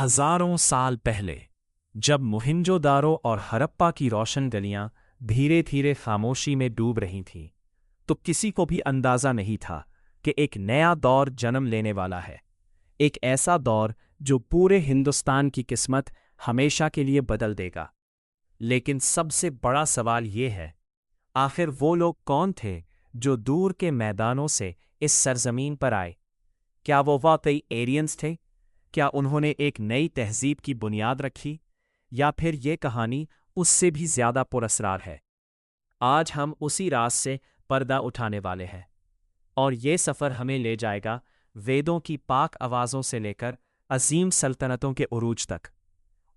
ہزاروں سال پہلے جب موہنجو دارو اور ہرپا کی روشن گلیاں دھیرے دھیرے خاموشی میں ڈوب رہی تھیں، تو کسی کو بھی اندازہ نہیں تھا کہ ایک نیا دور جنم لینے والا ہے، ایک ایسا دور جو پورے ہندوستان کی قسمت ہمیشہ کے لیے بدل دے گا۔ لیکن سب سے بڑا سوال یہ ہے، آخر وہ لوگ کون تھے جو دور کے میدانوں سے اس سرزمین پر آئے؟ کیا وہ واقعی ایرینز تھے؟ کیا انہوں نے ایک نئی تہذیب کی بنیاد رکھی، یا پھر یہ کہانی اس سے بھی زیادہ پراسرار ہے؟ آج ہم اسی راز سے پردہ اٹھانے والے ہیں، اور یہ سفر ہمیں لے جائے گا ویدوں کی پاک آوازوں سے لے کر عظیم سلطنتوں کے عروج تک،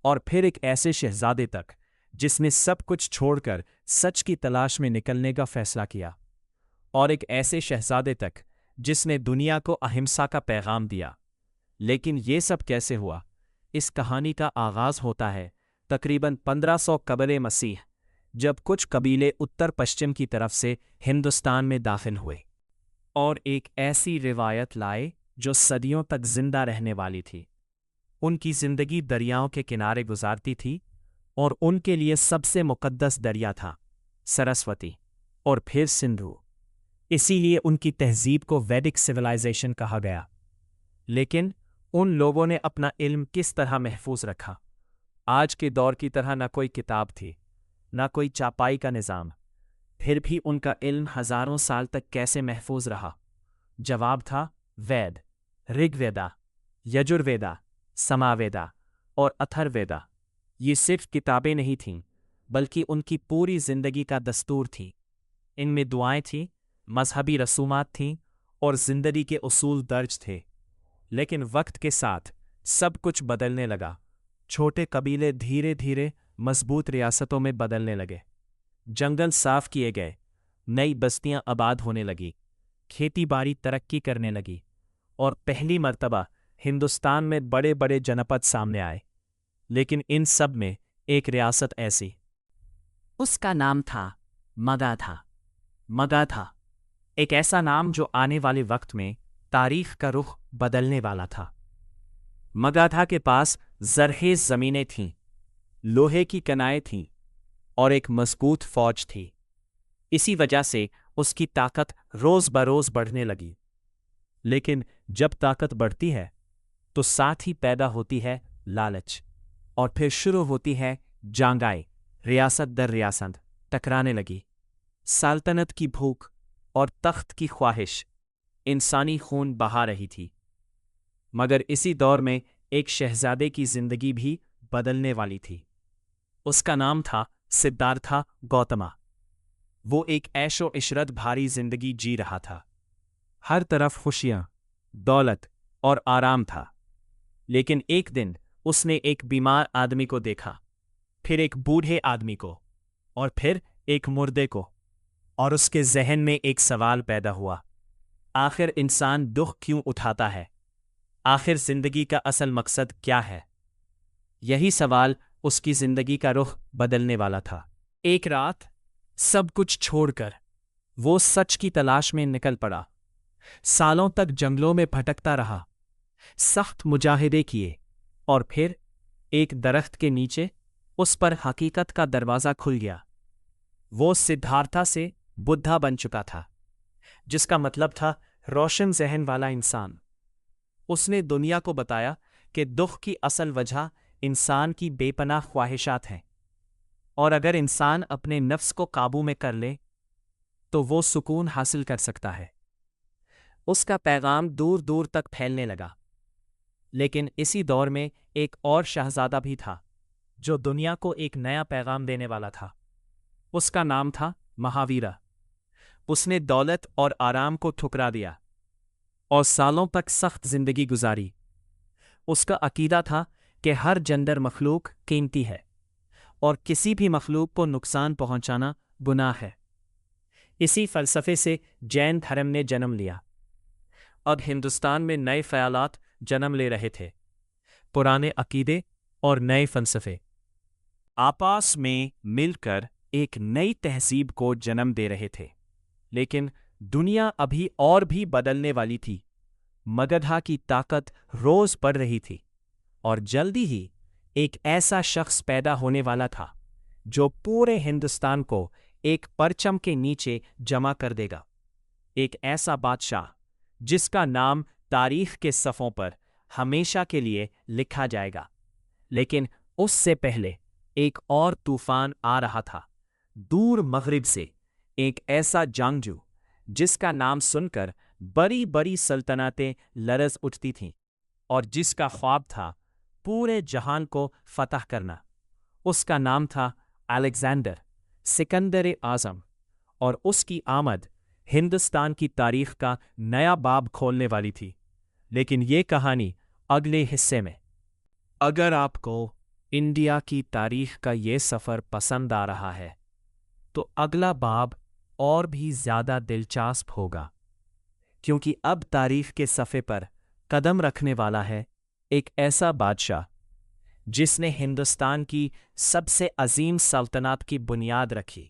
اور پھر ایک ایسے شہزادے تک جس نے سب کچھ چھوڑ کر سچ کی تلاش میں نکلنے کا فیصلہ کیا، اور ایک ایسے شہزادے تک جس نے دنیا کو اہمسا کا پیغام دیا۔ لیکن یہ سب کیسے ہوا؟ اس کہانی کا آغاز ہوتا ہے تقریباً 1500 قبل مسیح، جب کچھ قبیلے اتر پشچم کی طرف سے ہندوستان میں داخل ہوئے اور ایک ایسی روایت لائے جو صدیوں تک زندہ رہنے والی تھی۔ ان کی زندگی دریاؤں کے کنارے گزارتی تھی، اور ان کے لیے سب سے مقدس دریا تھا سرسوتی، اور پھر سندھو۔ اسی لیے ان کی تہذیب کو ویدک سویلائزیشن کہا گیا۔ لیکن ان لوگوں نے اپنا علم کس طرح محفوظ رکھا؟ آج کے دور کی طرح نہ کوئی کتاب تھی، نہ کوئی چاپائی کا نظام۔ پھر بھی ان کا علم ہزاروں سال تک کیسے محفوظ رہا؟ جواب تھا وید، رگ ویدا، یجر ویدا، سما ویدا اور اتھر ویدا۔ یہ صرف کتابیں نہیں تھیں، بلکہ ان کی پوری زندگی کا دستور تھی۔ ان میں دعائیں تھیں، مذہبی رسومات تھیں، اور زندگی کے اصول درج تھے۔ لیکن وقت کے ساتھ سب کچھ بدلنے لگا۔ چھوٹے قبیلے دھیرے دھیرے مضبوط ریاستوں میں بدلنے لگے، جنگل صاف کیے گئے، نئی بستیاں آباد ہونے لگی، کھیتی باڑی ترقی کرنے لگی، اور پہلی مرتبہ ہندوستان میں بڑے بڑے جنپد سامنے آئے۔ لیکن ان سب میں ایک ریاست ایسی، اس کا نام تھا مگدھا۔ مگدھا ایک ایسا نام جو آنے والے وقت میں تاریخ کا رخ بدلنے والا تھا۔ مگدھا کے پاس زرخیز زمینیں تھیں، لوہے کی کنائیں تھیں، اور ایک مضبوط فوج تھی۔ اسی وجہ سے اس کی طاقت روز بروز بڑھنے لگی۔ لیکن جب طاقت بڑھتی ہے تو ساتھ ہی پیدا ہوتی ہے لالچ، اور پھر شروع ہوتی ہے جنگیں۔ ریاست در ریاست ٹکرانے لگی۔ سلطنت کی بھوک اور تخت کی خواہش انسانی خون بہا رہی تھی۔ مگر اسی دور میں ایک شہزادے کی زندگی بھی بدلنے والی تھی۔ اس کا نام تھا سدھارتھا گوتما۔ وہ ایک عیش و عشرت بھاری زندگی جی رہا تھا۔ ہر طرف خوشیاں، دولت اور آرام تھا۔ لیکن ایک دن اس نے ایک بیمار آدمی کو دیکھا، پھر ایک بوڑھے آدمی کو، اور پھر ایک مردے کو، اور اس کے ذہن میں ایک سوال پیدا ہوا، آخر انسان دکھ کیوں اٹھاتا ہے؟ آخر زندگی کا اصل مقصد کیا ہے؟ یہی سوال اس کی زندگی کا رخ بدلنے والا تھا۔ ایک رات سب کچھ چھوڑ کر وہ سچ کی تلاش میں نکل پڑا۔ سالوں تک جنگلوں میں بھٹکتا رہا، سخت مجاہدے کیے، اور پھر ایک درخت کے نیچے اس پر حقیقت کا دروازہ کھل گیا۔ وہ سدھارتھا سے بدھا بن چکا تھا، جس کا مطلب تھا روشن ذہن والا انسان۔ اس نے دنیا کو بتایا کہ دکھ کی اصل وجہ انسان کی بے پناہ خواہشات ہیں، اور اگر انسان اپنے نفس کو قابو میں کر لے تو وہ سکون حاصل کر سکتا ہے۔ اس کا پیغام دور دور تک پھیلنے لگا۔ لیکن اسی دور میں ایک اور شہزادہ بھی تھا جو دنیا کو ایک نیا پیغام دینے والا تھا۔ اس کا نام تھا مہاویرا۔ اس نے دولت اور آرام کو ٹھکرا دیا اور سالوں تک سخت زندگی گزاری۔ اس کا عقیدہ تھا کہ ہر جاندار مخلوق قیمتی ہے، اور کسی بھی مخلوق کو نقصان پہنچانا گناہ ہے۔ اسی فلسفے سے جین دھرم نے جنم لیا۔ اب ہندوستان میں نئے خیالات جنم لے رہے تھے، پرانے عقیدے اور نئے فلسفے آپس میں مل کر ایک نئی تہذیب کو جنم دے رہے تھے۔ لیکن دنیا ابھی اور بھی بدلنے والی تھی۔ مگدھا کی طاقت روز بڑھ رہی تھی، اور جلدی ہی ایک ایسا شخص پیدا ہونے والا تھا جو پورے ہندوستان کو ایک پرچم کے نیچے جمع کر دے گا، ایک ایسا بادشاہ جس کا نام تاریخ کے صفحوں پر ہمیشہ کے لیے لکھا جائے گا۔ لیکن اس سے پہلے ایک اور طوفان آ رہا تھا، دور مغرب سے ایک ایسا جنگجو جس کا نام سن کر بڑی بڑی سلطنتیں لرز اٹھتی تھیں اور جس کا خواب تھا پورے جہان کو فتح کرنا۔ اس کا نام تھا الیگزینڈر، سکندر اعظم، اور اس کی آمد ہندوستان کی تاریخ کا نیا باب کھولنے والی تھی۔ لیکن یہ کہانی اگلے حصے میں۔ اگر آپ کو انڈیا کی تاریخ کا یہ سفر پسند آ رہا ہے تو اگلا باب اور بھی زیادہ دلچسپ ہوگا، کیونکہ اب تاریخ کے صفحے پر قدم رکھنے والا ہے ایک ایسا بادشاہ جس نے ہندوستان کی سب سے عظیم سلطنت کی بنیاد رکھی۔